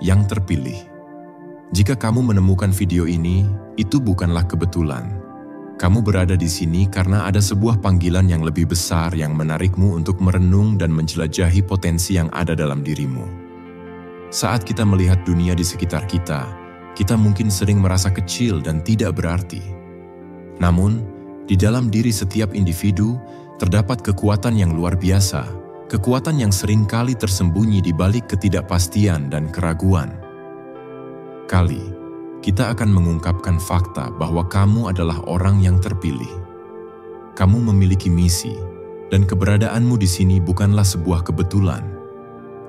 yang terpilih. Jika kamu menemukan video ini, itu bukanlah kebetulan. Kamu berada di sini karena ada sebuah panggilan yang lebih besar yang menarikmu untuk merenung dan menjelajahi potensi yang ada dalam dirimu. Saat kita melihat dunia di sekitar kita mungkin sering merasa kecil dan tidak berarti. Namun, di dalam diri setiap individu terdapat kekuatan yang luar biasa, kekuatan yang seringkali tersembunyi di balik ketidakpastian dan keraguan. Kita akan mengungkapkan fakta bahwa kamu adalah orang yang terpilih. Kamu memiliki misi, dan keberadaanmu di sini bukanlah sebuah kebetulan.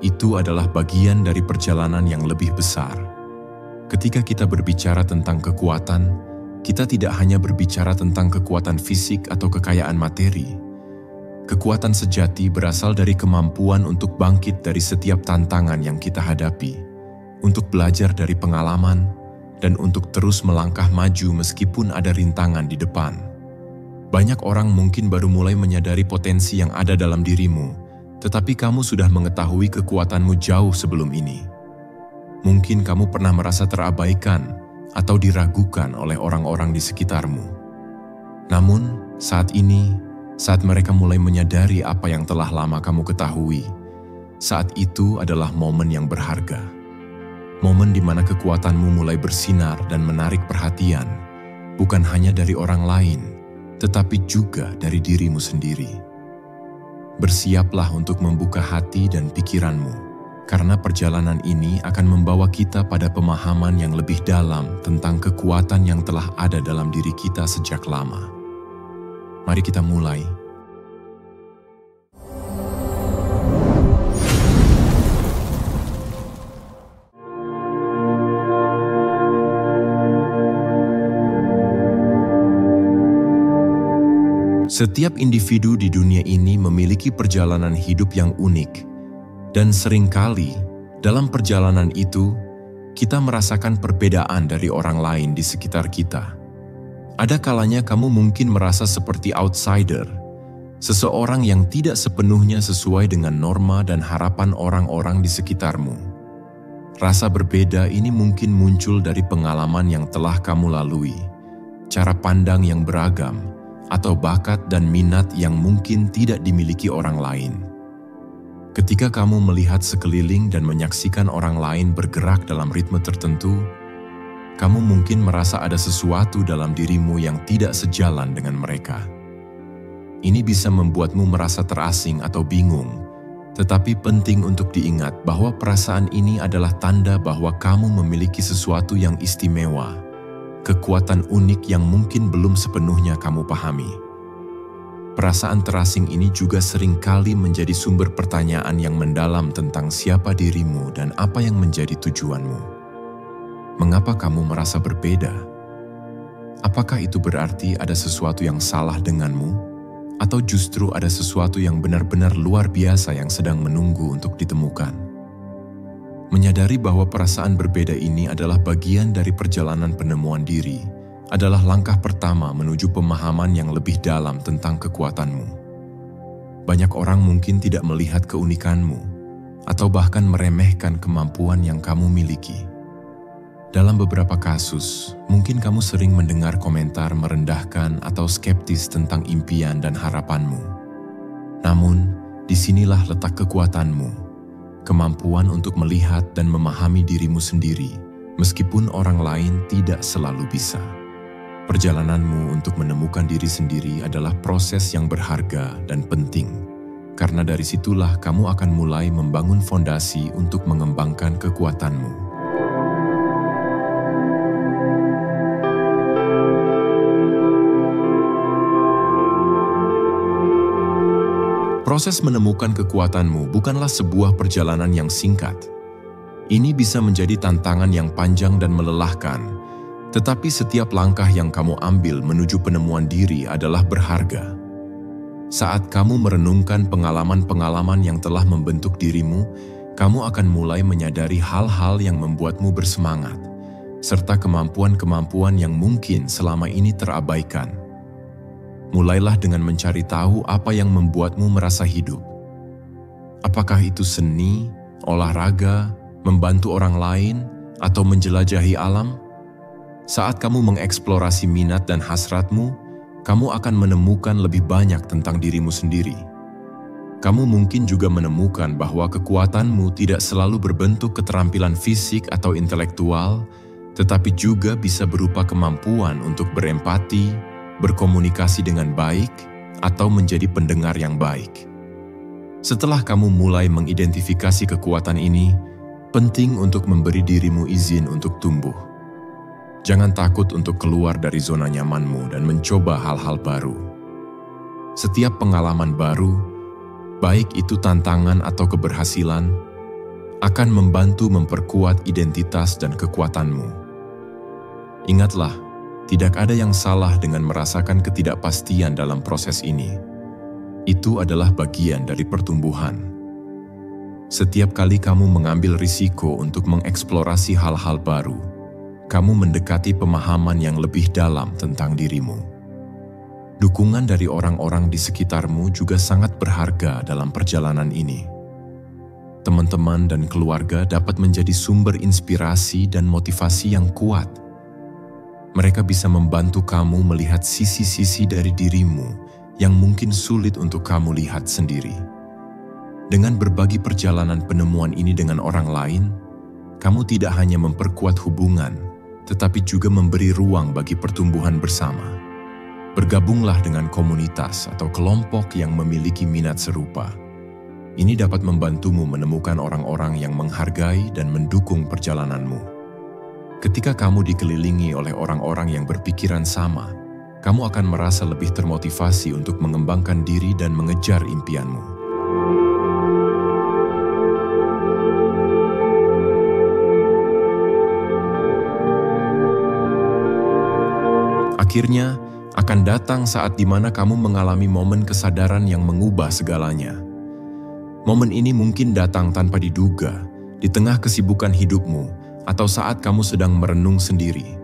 Itu adalah bagian dari perjalanan yang lebih besar. Ketika kita berbicara tentang kekuatan, kita tidak hanya berbicara tentang kekuatan fisik atau kekayaan materi. Kekuatan sejati berasal dari kemampuan untuk bangkit dari setiap tantangan yang kita hadapi, untuk belajar dari pengalaman, dan untuk terus melangkah maju meskipun ada rintangan di depan. Banyak orang mungkin baru mulai menyadari potensi yang ada dalam dirimu, tetapi kamu sudah mengetahui kekuatanmu jauh sebelum ini. Mungkin kamu pernah merasa terabaikan atau diragukan oleh orang-orang di sekitarmu. Namun, saat ini, saat mereka mulai menyadari apa yang telah lama kamu ketahui, saat itu adalah momen yang berharga. Momen di mana kekuatanmu mulai bersinar dan menarik perhatian, bukan hanya dari orang lain, tetapi juga dari dirimu sendiri. Bersiaplah untuk membuka hati dan pikiranmu, karena perjalanan ini akan membawa kita pada pemahaman yang lebih dalam tentang kekuatan yang telah ada dalam diri kita sejak lama. Mari kita mulai. Setiap individu di dunia ini memiliki perjalanan hidup yang unik, dan seringkali dalam perjalanan itu kita merasakan perbedaan dari orang lain di sekitar kita. Ada kalanya kamu mungkin merasa seperti outsider, seseorang yang tidak sepenuhnya sesuai dengan norma dan harapan orang-orang di sekitarmu. Rasa berbeda ini mungkin muncul dari pengalaman yang telah kamu lalui, cara pandang yang beragam, atau bakat dan minat yang mungkin tidak dimiliki orang lain. Ketika kamu melihat sekeliling dan menyaksikan orang lain bergerak dalam ritme tertentu, kamu mungkin merasa ada sesuatu dalam dirimu yang tidak sejalan dengan mereka. Ini bisa membuatmu merasa terasing atau bingung, tetapi penting untuk diingat bahwa perasaan ini adalah tanda bahwa kamu memiliki sesuatu yang istimewa, kekuatan unik yang mungkin belum sepenuhnya kamu pahami. Perasaan terasing ini juga seringkali menjadi sumber pertanyaan yang mendalam tentang siapa dirimu dan apa yang menjadi tujuanmu. Mengapa kamu merasa berbeda? Apakah itu berarti ada sesuatu yang salah denganmu? Atau justru ada sesuatu yang benar-benar luar biasa yang sedang menunggu untuk ditemukan? Menyadari bahwa perasaan berbeda ini adalah bagian dari perjalanan penemuan diri, adalah langkah pertama menuju pemahaman yang lebih dalam tentang kekuatanmu. Banyak orang mungkin tidak melihat keunikanmu, atau bahkan meremehkan kemampuan yang kamu miliki. Dalam beberapa kasus, mungkin kamu sering mendengar komentar merendahkan atau skeptis tentang impian dan harapanmu. Namun, disinilah letak kekuatanmu. Kemampuan untuk melihat dan memahami dirimu sendiri, meskipun orang lain tidak selalu bisa. Perjalananmu untuk menemukan diri sendiri adalah proses yang berharga dan penting, karena dari situlah kamu akan mulai membangun fondasi untuk mengembangkan kekuatanmu. Proses menemukan kekuatanmu bukanlah sebuah perjalanan yang singkat. Ini bisa menjadi tantangan yang panjang dan melelahkan, tetapi setiap langkah yang kamu ambil menuju penemuan diri adalah berharga. Saat kamu merenungkan pengalaman-pengalaman yang telah membentuk dirimu, kamu akan mulai menyadari hal-hal yang membuatmu bersemangat, serta kemampuan-kemampuan yang mungkin selama ini terabaikan. Mulailah dengan mencari tahu apa yang membuatmu merasa hidup. Apakah itu seni, olahraga, membantu orang lain, atau menjelajahi alam? Saat kamu mengeksplorasi minat dan hasratmu, kamu akan menemukan lebih banyak tentang dirimu sendiri. Kamu mungkin juga menemukan bahwa kekuatanmu tidak selalu berbentuk keterampilan fisik atau intelektual, tetapi juga bisa berupa kemampuan untuk berempati, berkomunikasi dengan baik, atau menjadi pendengar yang baik. Setelah kamu mulai mengidentifikasi kekuatan ini, penting untuk memberi dirimu izin untuk tumbuh. Jangan takut untuk keluar dari zona nyamanmu dan mencoba hal-hal baru. Setiap pengalaman baru, baik itu tantangan atau keberhasilan, akan membantu memperkuat identitas dan kekuatanmu. Ingatlah, tidak ada yang salah dengan merasakan ketidakpastian dalam proses ini. Itu adalah bagian dari pertumbuhan. Setiap kali kamu mengambil risiko untuk mengeksplorasi hal-hal baru, kamu mendekati pemahaman yang lebih dalam tentang dirimu. Dukungan dari orang-orang di sekitarmu juga sangat berharga dalam perjalanan ini. Teman-teman dan keluarga dapat menjadi sumber inspirasi dan motivasi yang kuat. Mereka bisa membantu kamu melihat sisi-sisi dari dirimu yang mungkin sulit untuk kamu lihat sendiri. Dengan berbagi perjalanan penemuan ini dengan orang lain, kamu tidak hanya memperkuat hubungan, tetapi juga memberi ruang bagi pertumbuhan bersama. Bergabunglah dengan komunitas atau kelompok yang memiliki minat serupa. Ini dapat membantumu menemukan orang-orang yang menghargai dan mendukung perjalananmu. Ketika kamu dikelilingi oleh orang-orang yang berpikiran sama, kamu akan merasa lebih termotivasi untuk mengembangkan diri dan mengejar impianmu. Akhirnya, akan datang saat di mana kamu mengalami momen kesadaran yang mengubah segalanya. Momen ini mungkin datang tanpa diduga, di tengah kesibukan hidupmu, atau saat kamu sedang merenung sendiri.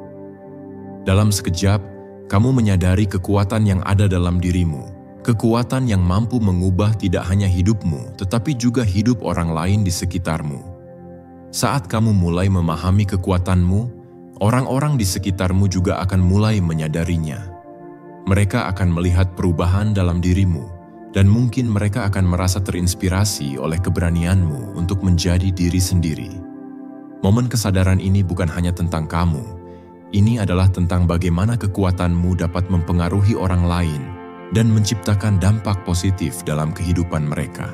Dalam sekejap, kamu menyadari kekuatan yang ada dalam dirimu, kekuatan yang mampu mengubah tidak hanya hidupmu, tetapi juga hidup orang lain di sekitarmu. Saat kamu mulai memahami kekuatanmu, orang-orang di sekitarmu juga akan mulai menyadarinya. Mereka akan melihat perubahan dalam dirimu, dan mungkin mereka akan merasa terinspirasi oleh keberanianmu untuk menjadi diri sendiri. Momen kesadaran ini bukan hanya tentang kamu, ini adalah tentang bagaimana kekuatanmu dapat mempengaruhi orang lain dan menciptakan dampak positif dalam kehidupan mereka.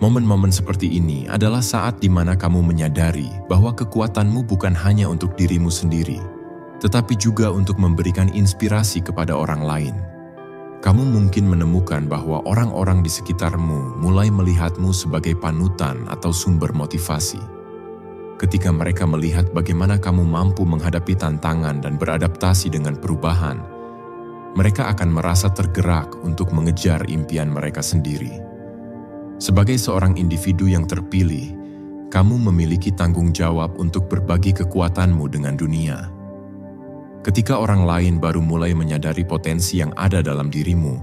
Momen-momen seperti ini adalah saat di mana kamu menyadari bahwa kekuatanmu bukan hanya untuk dirimu sendiri, tetapi juga untuk memberikan inspirasi kepada orang lain. Kamu mungkin menemukan bahwa orang-orang di sekitarmu mulai melihatmu sebagai panutan atau sumber motivasi. Ketika mereka melihat bagaimana kamu mampu menghadapi tantangan dan beradaptasi dengan perubahan, mereka akan merasa tergerak untuk mengejar impian mereka sendiri. Sebagai seorang individu yang terpilih, kamu memiliki tanggung jawab untuk berbagi kekuatanmu dengan dunia. Ketika orang lain baru mulai menyadari potensi yang ada dalam dirimu,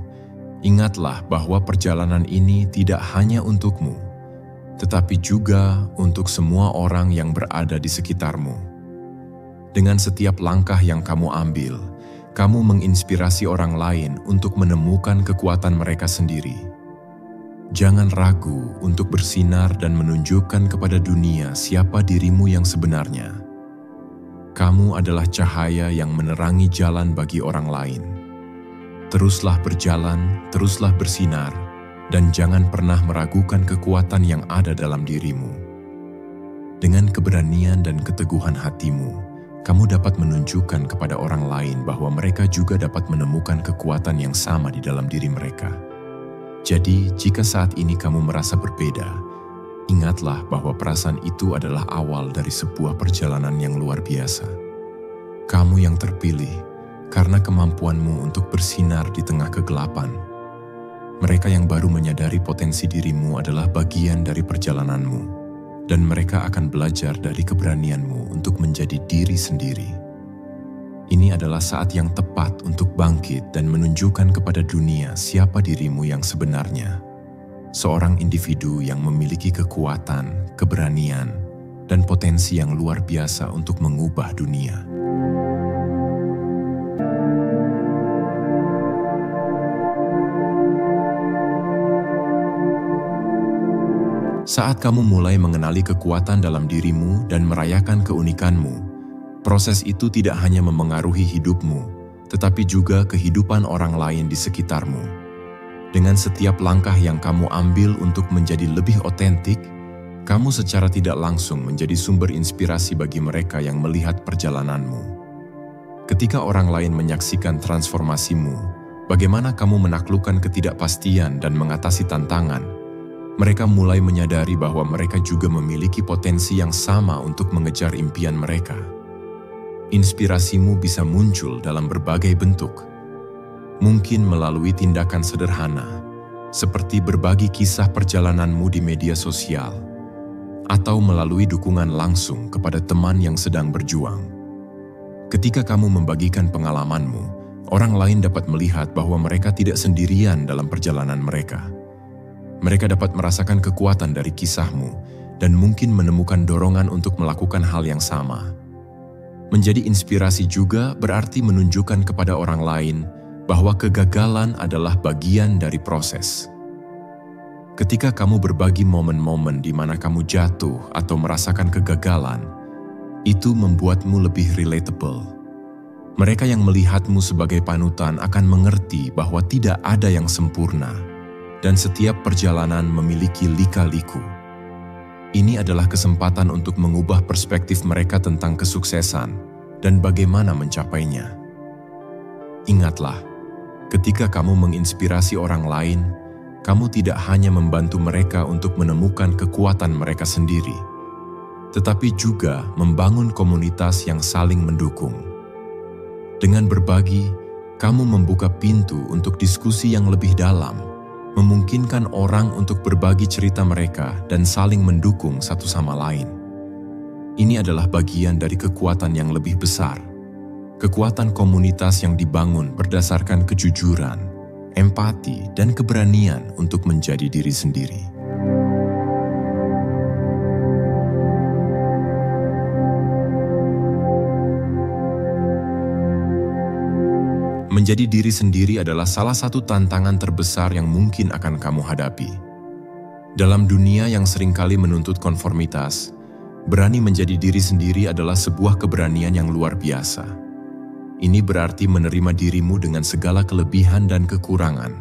ingatlah bahwa perjalanan ini tidak hanya untukmu, tetapi juga untuk semua orang yang berada di sekitarmu. Dengan setiap langkah yang kamu ambil, kamu menginspirasi orang lain untuk menemukan kekuatan mereka sendiri. Jangan ragu untuk bersinar dan menunjukkan kepada dunia siapa dirimu yang sebenarnya. Kamu adalah cahaya yang menerangi jalan bagi orang lain. Teruslah berjalan, teruslah bersinar, dan jangan pernah meragukan kekuatan yang ada dalam dirimu. Dengan keberanian dan keteguhan hatimu, kamu dapat menunjukkan kepada orang lain bahwa mereka juga dapat menemukan kekuatan yang sama di dalam diri mereka. Jadi, jika saat ini kamu merasa berbeda, ingatlah bahwa perasaan itu adalah awal dari sebuah perjalanan yang luar biasa. Kamu yang terpilih karena kemampuanmu untuk bersinar di tengah kegelapan. Mereka yang baru menyadari potensi dirimu adalah bagian dari perjalananmu, dan mereka akan belajar dari keberanianmu untuk menjadi diri sendiri. Ini adalah saat yang tepat untuk bangkit dan menunjukkan kepada dunia siapa dirimu yang sebenarnya. Seorang individu yang memiliki kekuatan, keberanian, dan potensi yang luar biasa untuk mengubah dunia. Saat kamu mulai mengenali kekuatan dalam dirimu dan merayakan keunikanmu, proses itu tidak hanya memengaruhi hidupmu, tetapi juga kehidupan orang lain di sekitarmu. Dengan setiap langkah yang kamu ambil untuk menjadi lebih otentik, kamu secara tidak langsung menjadi sumber inspirasi bagi mereka yang melihat perjalananmu. Ketika orang lain menyaksikan transformasimu, bagaimana kamu menaklukkan ketidakpastian dan mengatasi tantangan, mereka mulai menyadari bahwa mereka juga memiliki potensi yang sama untuk mengejar impian mereka. Inspirasimu bisa muncul dalam berbagai bentuk. Mungkin melalui tindakan sederhana, seperti berbagi kisah perjalananmu di media sosial, atau melalui dukungan langsung kepada teman yang sedang berjuang. Ketika kamu membagikan pengalamanmu, orang lain dapat melihat bahwa mereka tidak sendirian dalam perjalanan mereka. Mereka dapat merasakan kekuatan dari kisahmu dan mungkin menemukan dorongan untuk melakukan hal yang sama. Menjadi inspirasi juga berarti menunjukkan kepada orang lain bahwa kegagalan adalah bagian dari proses. Ketika kamu berbagi momen-momen di mana kamu jatuh atau merasakan kegagalan, itu membuatmu lebih relatable. Mereka yang melihatmu sebagai panutan akan mengerti bahwa tidak ada yang sempurna, dan setiap perjalanan memiliki lika-liku. Ini adalah kesempatan untuk mengubah perspektif mereka tentang kesuksesan dan bagaimana mencapainya. Ingatlah, ketika kamu menginspirasi orang lain, kamu tidak hanya membantu mereka untuk menemukan kekuatan mereka sendiri, tetapi juga membangun komunitas yang saling mendukung. Dengan berbagi, kamu membuka pintu untuk diskusi yang lebih dalam, memungkinkan orang untuk berbagi cerita mereka dan saling mendukung satu sama lain. Ini adalah bagian dari kekuatan yang lebih besar, kekuatan komunitas yang dibangun berdasarkan kejujuran, empati, dan keberanian untuk menjadi diri sendiri. Menjadi diri sendiri adalah salah satu tantangan terbesar yang mungkin akan kamu hadapi. Dalam dunia yang seringkali menuntut konformitas, berani menjadi diri sendiri adalah sebuah keberanian yang luar biasa. Ini berarti menerima dirimu dengan segala kelebihan dan kekurangan,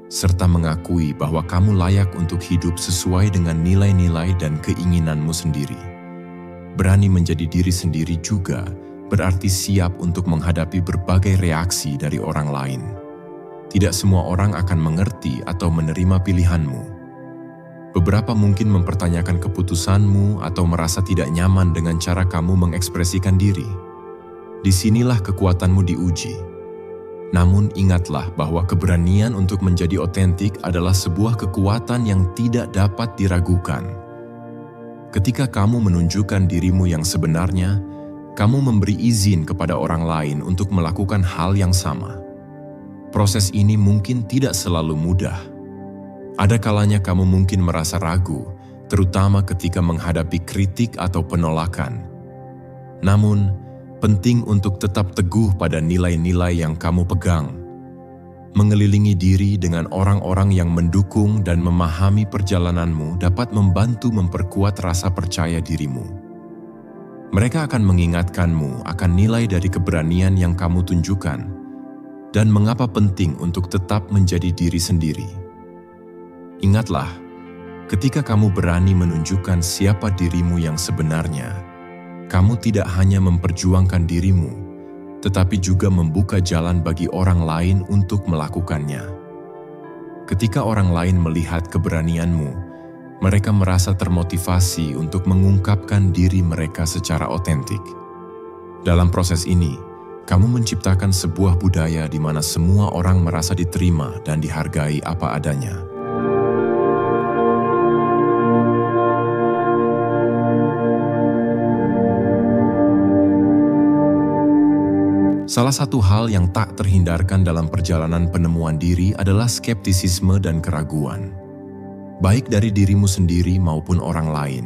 serta mengakui bahwa kamu layak untuk hidup sesuai dengan nilai-nilai dan keinginanmu sendiri. Berani menjadi diri sendiri juga berarti siap untuk menghadapi berbagai reaksi dari orang lain. Tidak semua orang akan mengerti atau menerima pilihanmu. Beberapa mungkin mempertanyakan keputusanmu atau merasa tidak nyaman dengan cara kamu mengekspresikan diri. Disinilah kekuatanmu diuji. Namun ingatlah bahwa keberanian untuk menjadi otentik adalah sebuah kekuatan yang tidak dapat diragukan. Ketika kamu menunjukkan dirimu yang sebenarnya, kamu memberi izin kepada orang lain untuk melakukan hal yang sama. Proses ini mungkin tidak selalu mudah. Ada kalanya kamu mungkin merasa ragu, terutama ketika menghadapi kritik atau penolakan. Namun, penting untuk tetap teguh pada nilai-nilai yang kamu pegang. Mengelilingi diri dengan orang-orang yang mendukung dan memahami perjalananmu dapat membantu memperkuat rasa percaya dirimu. Mereka akan mengingatkanmu akan nilai dari keberanian yang kamu tunjukkan dan mengapa penting untuk tetap menjadi diri sendiri. Ingatlah, ketika kamu berani menunjukkan siapa dirimu yang sebenarnya, kamu tidak hanya memperjuangkan dirimu, tetapi juga membuka jalan bagi orang lain untuk melakukannya. Ketika orang lain melihat keberanianmu, mereka merasa termotivasi untuk mengungkapkan diri mereka secara otentik. Dalam proses ini, kamu menciptakan sebuah budaya di mana semua orang merasa diterima dan dihargai apa adanya. Salah satu hal yang tak terhindarkan dalam perjalanan penemuan diri adalah skeptisisme dan keraguan, baik dari dirimu sendiri maupun orang lain.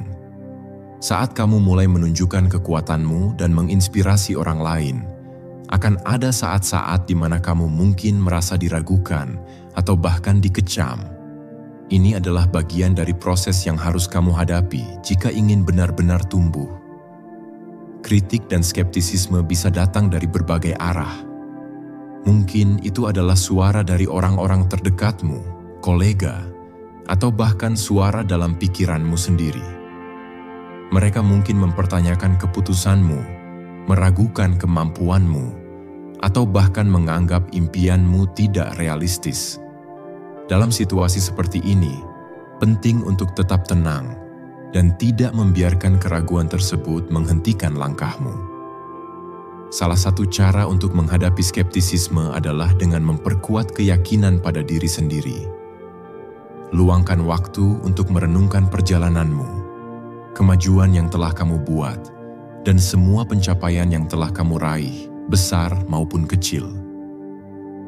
Saat kamu mulai menunjukkan kekuatanmu dan menginspirasi orang lain, akan ada saat-saat di mana kamu mungkin merasa diragukan atau bahkan dikecam. Ini adalah bagian dari proses yang harus kamu hadapi jika ingin benar-benar tumbuh. Kritik dan skeptisisme bisa datang dari berbagai arah. Mungkin itu adalah suara dari orang-orang terdekatmu, kolega, atau bahkan suara dalam pikiranmu sendiri. Mereka mungkin mempertanyakan keputusanmu, meragukan kemampuanmu, atau bahkan menganggap impianmu tidak realistis. Dalam situasi seperti ini, penting untuk tetap tenang dan tidak membiarkan keraguan tersebut menghentikan langkahmu. Salah satu cara untuk menghadapi skeptisisme adalah dengan memperkuat keyakinan pada diri sendiri. Luangkan waktu untuk merenungkan perjalananmu, kemajuan yang telah kamu buat, dan semua pencapaian yang telah kamu raih, besar maupun kecil.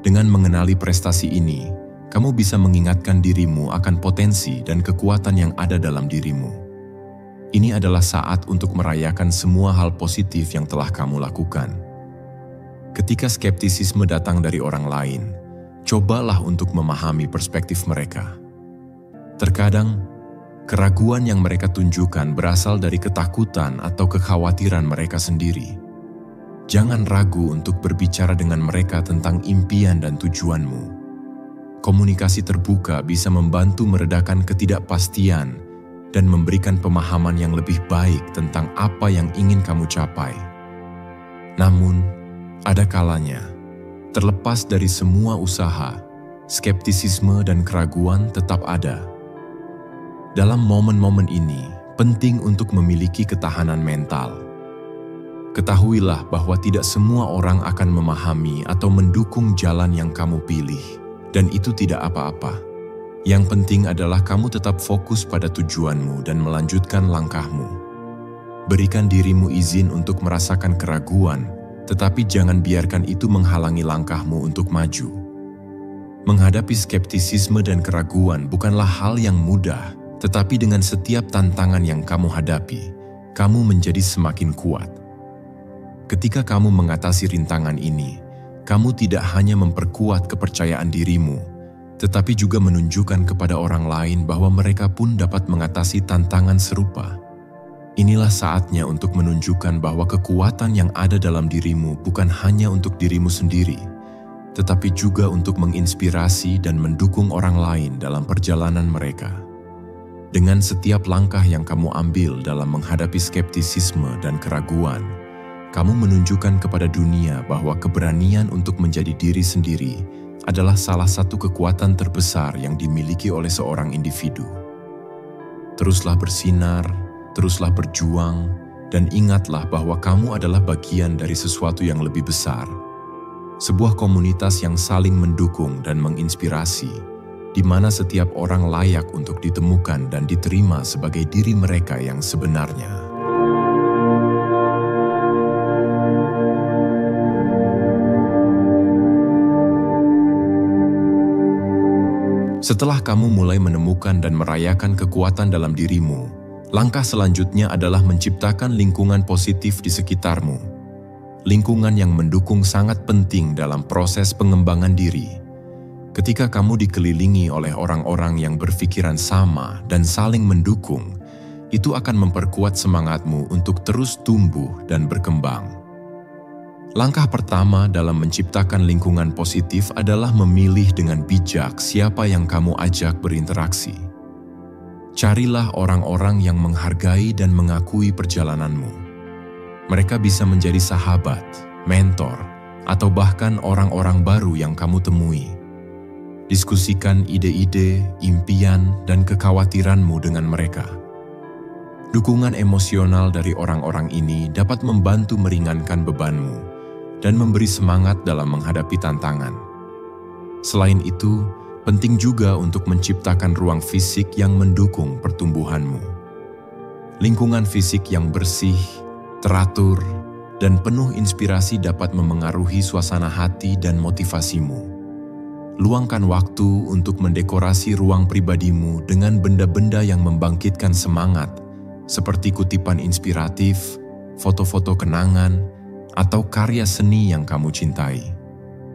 Dengan mengenali prestasi ini, kamu bisa mengingatkan dirimu akan potensi dan kekuatan yang ada dalam dirimu. Ini adalah saat untuk merayakan semua hal positif yang telah kamu lakukan. Ketika skeptisisme datang dari orang lain, cobalah untuk memahami perspektif mereka. Terkadang, keraguan yang mereka tunjukkan berasal dari ketakutan atau kekhawatiran mereka sendiri. Jangan ragu untuk berbicara dengan mereka tentang impian dan tujuanmu. Komunikasi terbuka bisa membantu meredakan ketidakpastian dan memberikan pemahaman yang lebih baik tentang apa yang ingin kamu capai. Namun, ada kalanya, terlepas dari semua usaha, skeptisisme dan keraguan tetap ada. Dalam momen-momen ini, penting untuk memiliki ketahanan mental. Ketahuilah bahwa tidak semua orang akan memahami atau mendukung jalan yang kamu pilih, dan itu tidak apa-apa. Yang penting adalah kamu tetap fokus pada tujuanmu dan melanjutkan langkahmu. Berikan dirimu izin untuk merasakan keraguan, tetapi jangan biarkan itu menghalangi langkahmu untuk maju. Menghadapi skeptisisme dan keraguan bukanlah hal yang mudah, tetapi dengan setiap tantangan yang kamu hadapi, kamu menjadi semakin kuat. Ketika kamu mengatasi rintangan ini, kamu tidak hanya memperkuat kepercayaan dirimu, tetapi juga menunjukkan kepada orang lain bahwa mereka pun dapat mengatasi tantangan serupa. Inilah saatnya untuk menunjukkan bahwa kekuatan yang ada dalam dirimu bukan hanya untuk dirimu sendiri, tetapi juga untuk menginspirasi dan mendukung orang lain dalam perjalanan mereka. Dengan setiap langkah yang kamu ambil dalam menghadapi skeptisisme dan keraguan, kamu menunjukkan kepada dunia bahwa keberanian untuk menjadi diri sendiri adalah salah satu kekuatan terbesar yang dimiliki oleh seorang individu. Teruslah bersinar, teruslah berjuang, dan ingatlah bahwa kamu adalah bagian dari sesuatu yang lebih besar. Sebuah komunitas yang saling mendukung dan menginspirasi, di mana setiap orang layak untuk ditemukan dan diterima sebagai diri mereka yang sebenarnya. Setelah kamu mulai menemukan dan merayakan kekuatan dalam dirimu, langkah selanjutnya adalah menciptakan lingkungan positif di sekitarmu. Lingkungan yang mendukung sangat penting dalam proses pengembangan diri. Ketika kamu dikelilingi oleh orang-orang yang berpikiran sama dan saling mendukung, itu akan memperkuat semangatmu untuk terus tumbuh dan berkembang. Langkah pertama dalam menciptakan lingkungan positif adalah memilih dengan bijak siapa yang kamu ajak berinteraksi. Carilah orang-orang yang menghargai dan mengakui perjalananmu. Mereka bisa menjadi sahabat, mentor, atau bahkan orang-orang baru yang kamu temui. Diskusikan ide-ide, impian, dan kekhawatiranmu dengan mereka. Dukungan emosional dari orang-orang ini dapat membantu meringankan bebanmu dan memberi semangat dalam menghadapi tantangan. Selain itu, penting juga untuk menciptakan ruang fisik yang mendukung pertumbuhanmu. Lingkungan fisik yang bersih, teratur, dan penuh inspirasi dapat memengaruhi suasana hati dan motivasimu. Luangkan waktu untuk mendekorasi ruang pribadimu dengan benda-benda yang membangkitkan semangat, seperti kutipan inspiratif, foto-foto kenangan, atau karya seni yang kamu cintai.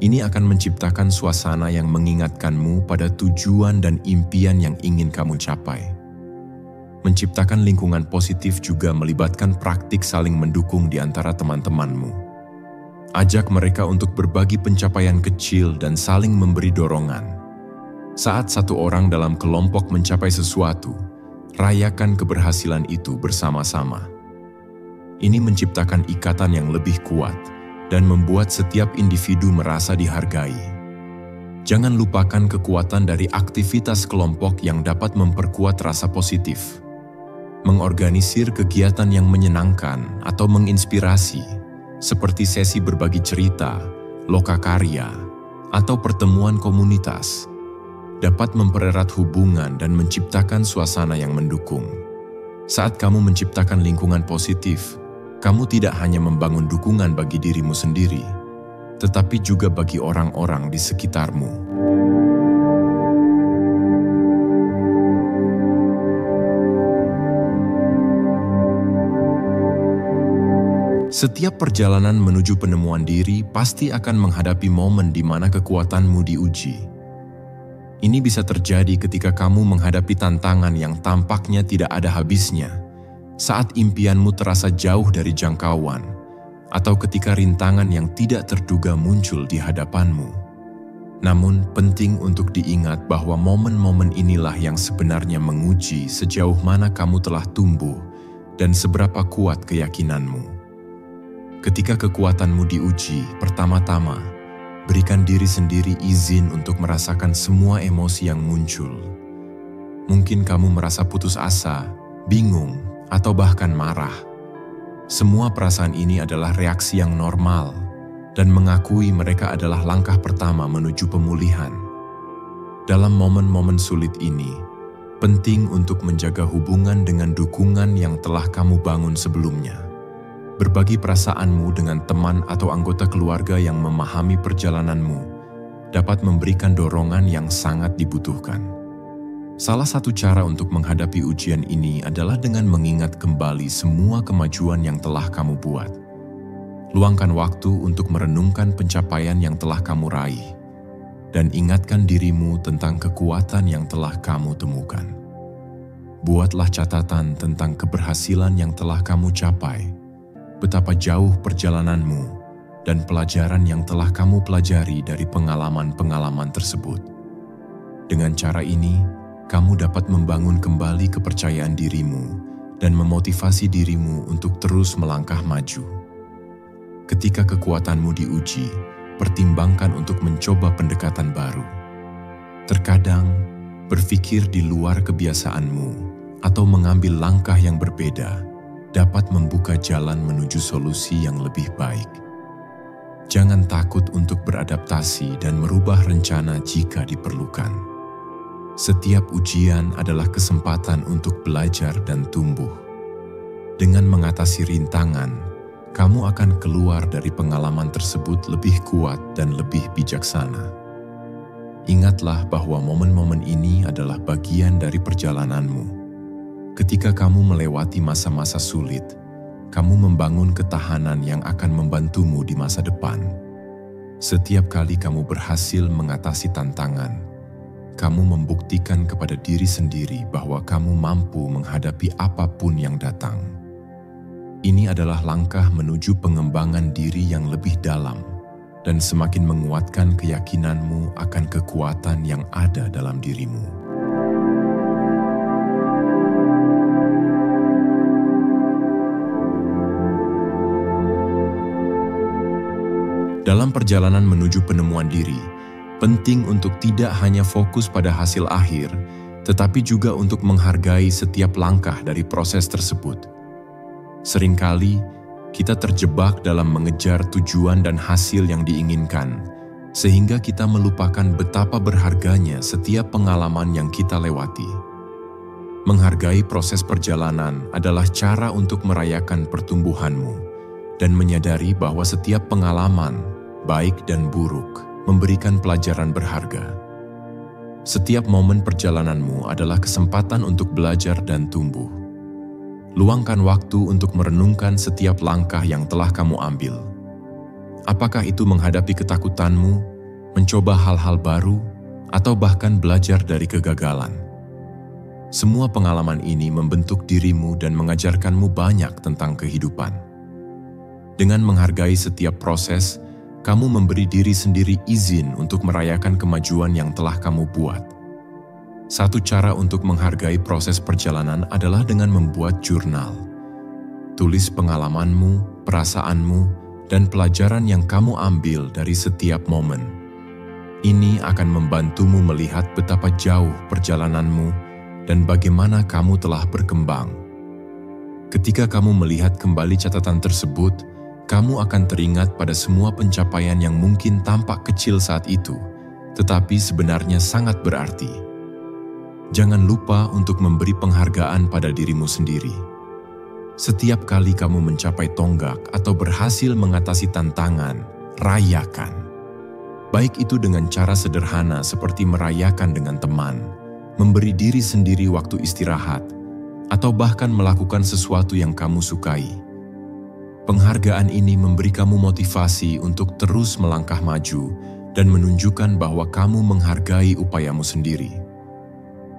Ini akan menciptakan suasana yang mengingatkanmu pada tujuan dan impian yang ingin kamu capai. Menciptakan lingkungan positif juga melibatkan praktik saling mendukung di antara teman-temanmu. Ajak mereka untuk berbagi pencapaian kecil dan saling memberi dorongan. Saat satu orang dalam kelompok mencapai sesuatu, rayakan keberhasilan itu bersama-sama. Ini menciptakan ikatan yang lebih kuat dan membuat setiap individu merasa dihargai. Jangan lupakan kekuatan dari aktivitas kelompok yang dapat memperkuat rasa positif. Mengorganisir kegiatan yang menyenangkan atau menginspirasi, seperti sesi berbagi cerita, lokakarya, atau pertemuan komunitas, dapat mempererat hubungan dan menciptakan suasana yang mendukung. Saat kamu menciptakan lingkungan positif, kamu tidak hanya membangun dukungan bagi dirimu sendiri, tetapi juga bagi orang-orang di sekitarmu. Setiap perjalanan menuju penemuan diri pasti akan menghadapi momen di mana kekuatanmu diuji. Ini bisa terjadi ketika kamu menghadapi tantangan yang tampaknya tidak ada habisnya, saat impianmu terasa jauh dari jangkauan, atau ketika rintangan yang tidak terduga muncul di hadapanmu. Namun, penting untuk diingat bahwa momen-momen inilah yang sebenarnya menguji sejauh mana kamu telah tumbuh dan seberapa kuat keyakinanmu. Ketika kekuatanmu diuji, pertama-tama, berikan diri sendiri izin untuk merasakan semua emosi yang muncul. Mungkin kamu merasa putus asa, bingung, atau bahkan marah. Semua perasaan ini adalah reaksi yang normal, dan mengakui mereka adalah langkah pertama menuju pemulihan. Dalam momen-momen sulit ini, penting untuk menjaga hubungan dengan dukungan yang telah kamu bangun sebelumnya. Berbagi perasaanmu dengan teman atau anggota keluarga yang memahami perjalananmu dapat memberikan dorongan yang sangat dibutuhkan. Salah satu cara untuk menghadapi ujian ini adalah dengan mengingat kembali semua kemajuan yang telah kamu buat. Luangkan waktu untuk merenungkan pencapaian yang telah kamu raih, dan ingatkan dirimu tentang kekuatan yang telah kamu temukan. Buatlah catatan tentang keberhasilan yang telah kamu capai, betapa jauh perjalananmu, dan pelajaran yang telah kamu pelajari dari pengalaman-pengalaman tersebut. Dengan cara ini, kamu dapat membangun kembali kepercayaan dirimu dan memotivasi dirimu untuk terus melangkah maju. Ketika kekuatanmu diuji, pertimbangkan untuk mencoba pendekatan baru. Terkadang, berpikir di luar kebiasaanmu atau mengambil langkah yang berbeda dapat membuka jalan menuju solusi yang lebih baik. Jangan takut untuk beradaptasi dan merubah rencana jika diperlukan. Setiap ujian adalah kesempatan untuk belajar dan tumbuh. Dengan mengatasi rintangan, kamu akan keluar dari pengalaman tersebut lebih kuat dan lebih bijaksana. Ingatlah bahwa momen-momen ini adalah bagian dari perjalananmu. Ketika kamu melewati masa-masa sulit, kamu membangun ketahanan yang akan membantumu di masa depan. Setiap kali kamu berhasil mengatasi tantangan, kamu membuktikan kepada diri sendiri bahwa kamu mampu menghadapi apapun yang datang. Ini adalah langkah menuju pengembangan diri yang lebih dalam dan semakin menguatkan keyakinanmu akan kekuatan yang ada dalam dirimu. Dalam perjalanan menuju penemuan diri, penting untuk tidak hanya fokus pada hasil akhir, tetapi juga untuk menghargai setiap langkah dari proses tersebut. Seringkali, kita terjebak dalam mengejar tujuan dan hasil yang diinginkan, sehingga kita melupakan betapa berharganya setiap pengalaman yang kita lewati. Menghargai proses perjalanan adalah cara untuk merayakan pertumbuhanmu dan menyadari bahwa setiap pengalaman, baik dan buruk, memberikan pelajaran berharga. Setiap momen perjalananmu adalah kesempatan untuk belajar dan tumbuh. Luangkan waktu untuk merenungkan setiap langkah yang telah kamu ambil. Apakah itu menghadapi ketakutanmu, mencoba hal-hal baru, atau bahkan belajar dari kegagalan? Semua pengalaman ini membentuk dirimu dan mengajarkanmu banyak tentang kehidupan. Dengan menghargai setiap proses, kamu memberi diri sendiri izin untuk merayakan kemajuan yang telah kamu buat. Satu cara untuk menghargai proses perjalanan adalah dengan membuat jurnal. Tulis pengalamanmu, perasaanmu, dan pelajaran yang kamu ambil dari setiap momen. Ini akan membantumu melihat betapa jauh perjalananmu dan bagaimana kamu telah berkembang. Ketika kamu melihat kembali catatan tersebut, kamu akan teringat pada semua pencapaian yang mungkin tampak kecil saat itu, tetapi sebenarnya sangat berarti. Jangan lupa untuk memberi penghargaan pada dirimu sendiri. Setiap kali kamu mencapai tonggak atau berhasil mengatasi tantangan, rayakan. Baik itu dengan cara sederhana seperti merayakan dengan teman, memberi diri sendiri waktu istirahat, atau bahkan melakukan sesuatu yang kamu sukai. Penghargaan ini memberi kamu motivasi untuk terus melangkah maju dan menunjukkan bahwa kamu menghargai upayamu sendiri.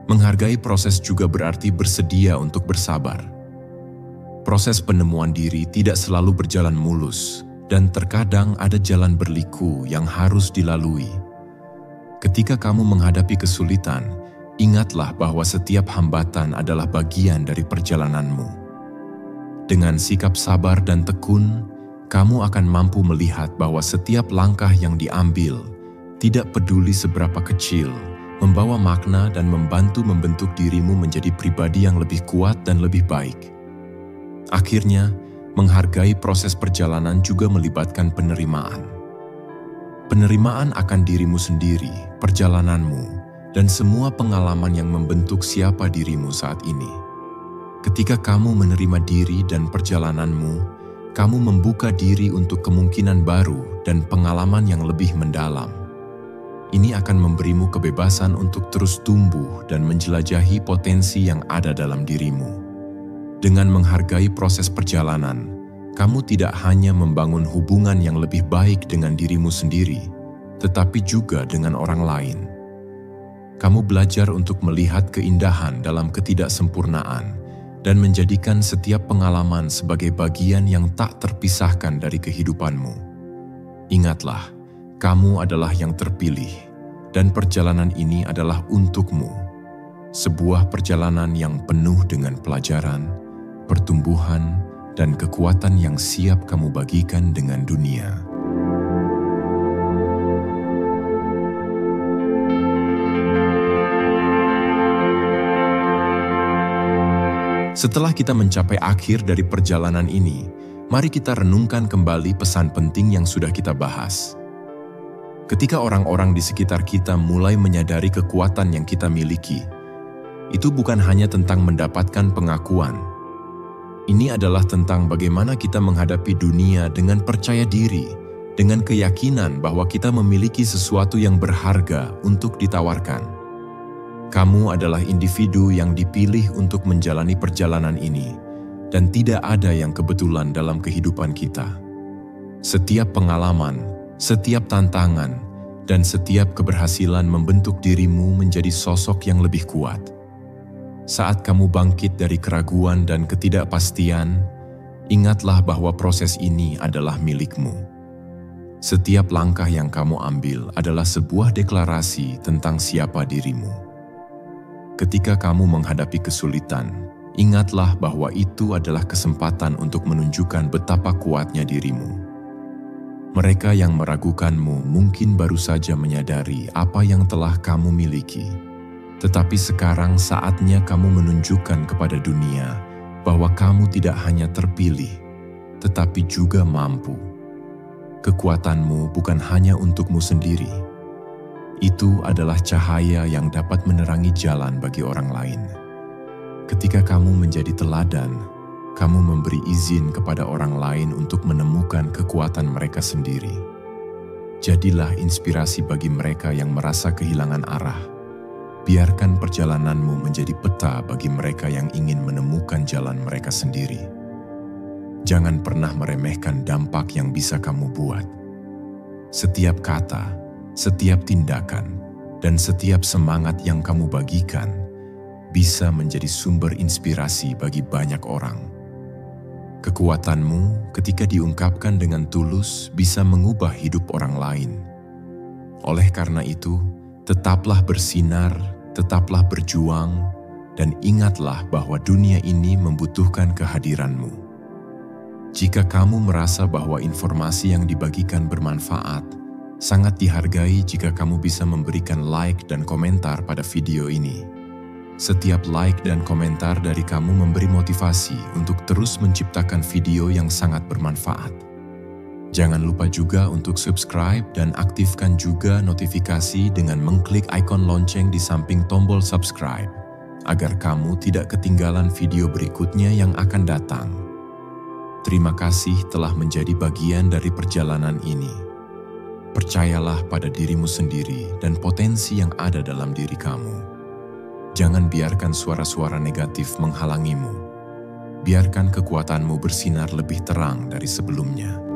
Menghargai proses juga berarti bersedia untuk bersabar. Proses penemuan diri tidak selalu berjalan mulus, dan terkadang ada jalan berliku yang harus dilalui. Ketika kamu menghadapi kesulitan, ingatlah bahwa setiap hambatan adalah bagian dari perjalananmu. Dengan sikap sabar dan tekun, kamu akan mampu melihat bahwa setiap langkah yang diambil, tidak peduli seberapa kecil, membawa makna dan membantu membentuk dirimu menjadi pribadi yang lebih kuat dan lebih baik. Akhirnya, menghargai proses perjalanan juga melibatkan penerimaan. Penerimaan akan dirimu sendiri, perjalananmu, dan semua pengalaman yang membentuk siapa dirimu saat ini. Ketika kamu menerima diri dan perjalananmu, kamu membuka diri untuk kemungkinan baru dan pengalaman yang lebih mendalam. Ini akan memberimu kebebasan untuk terus tumbuh dan menjelajahi potensi yang ada dalam dirimu. Dengan menghargai proses perjalanan, kamu tidak hanya membangun hubungan yang lebih baik dengan dirimu sendiri, tetapi juga dengan orang lain. Kamu belajar untuk melihat keindahan dalam ketidaksempurnaan dan menjadikan setiap pengalaman sebagai bagian yang tak terpisahkan dari kehidupanmu. Ingatlah, kamu adalah yang terpilih, dan perjalanan ini adalah untukmu. Sebuah perjalanan yang penuh dengan pelajaran, pertumbuhan, dan kekuatan yang siap kamu bagikan dengan dunia. Setelah kita mencapai akhir dari perjalanan ini, mari kita renungkan kembali pesan penting yang sudah kita bahas. Ketika orang-orang di sekitar kita mulai menyadari kekuatan yang kita miliki, itu bukan hanya tentang mendapatkan pengakuan. Ini adalah tentang bagaimana kita menghadapi dunia dengan percaya diri, dengan keyakinan bahwa kita memiliki sesuatu yang berharga untuk ditawarkan. Kamu adalah individu yang dipilih untuk menjalani perjalanan ini, dan tidak ada yang kebetulan dalam kehidupan kita. Setiap pengalaman, setiap tantangan, dan setiap keberhasilan membentuk dirimu menjadi sosok yang lebih kuat. Saat kamu bangkit dari keraguan dan ketidakpastian, ingatlah bahwa proses ini adalah milikmu. Setiap langkah yang kamu ambil adalah sebuah deklarasi tentang siapa dirimu. Ketika kamu menghadapi kesulitan, ingatlah bahwa itu adalah kesempatan untuk menunjukkan betapa kuatnya dirimu. Mereka yang meragukanmu mungkin baru saja menyadari apa yang telah kamu miliki. Tetapi sekarang saatnya kamu menunjukkan kepada dunia bahwa kamu tidak hanya terpilih, tetapi juga mampu. Kekuatanmu bukan hanya untukmu sendiri. Itu adalah cahaya yang dapat menerangi jalan bagi orang lain. Ketika kamu menjadi teladan, kamu memberi izin kepada orang lain untuk menemukan kekuatan mereka sendiri. Jadilah inspirasi bagi mereka yang merasa kehilangan arah. Biarkan perjalananmu menjadi peta bagi mereka yang ingin menemukan jalan mereka sendiri. Jangan pernah meremehkan dampak yang bisa kamu buat. Setiap kata, setiap tindakan, dan setiap semangat yang kamu bagikan bisa menjadi sumber inspirasi bagi banyak orang. Kekuatanmu ketika diungkapkan dengan tulus bisa mengubah hidup orang lain. Oleh karena itu, tetaplah bersinar, tetaplah berjuang, dan ingatlah bahwa dunia ini membutuhkan kehadiranmu. Jika kamu merasa bahwa informasi yang dibagikan bermanfaat, sangat dihargai jika kamu bisa memberikan like dan komentar pada video ini. Setiap like dan komentar dari kamu memberi motivasi untuk terus menciptakan video yang sangat bermanfaat. Jangan lupa juga untuk subscribe dan aktifkan juga notifikasi dengan mengklik ikon lonceng di samping tombol subscribe, agar kamu tidak ketinggalan video berikutnya yang akan datang. Terima kasih telah menjadi bagian dari perjalanan ini. Percayalah pada dirimu sendiri dan potensi yang ada dalam diri kamu. Jangan biarkan suara-suara negatif menghalangimu. Biarkan kekuatanmu bersinar lebih terang dari sebelumnya.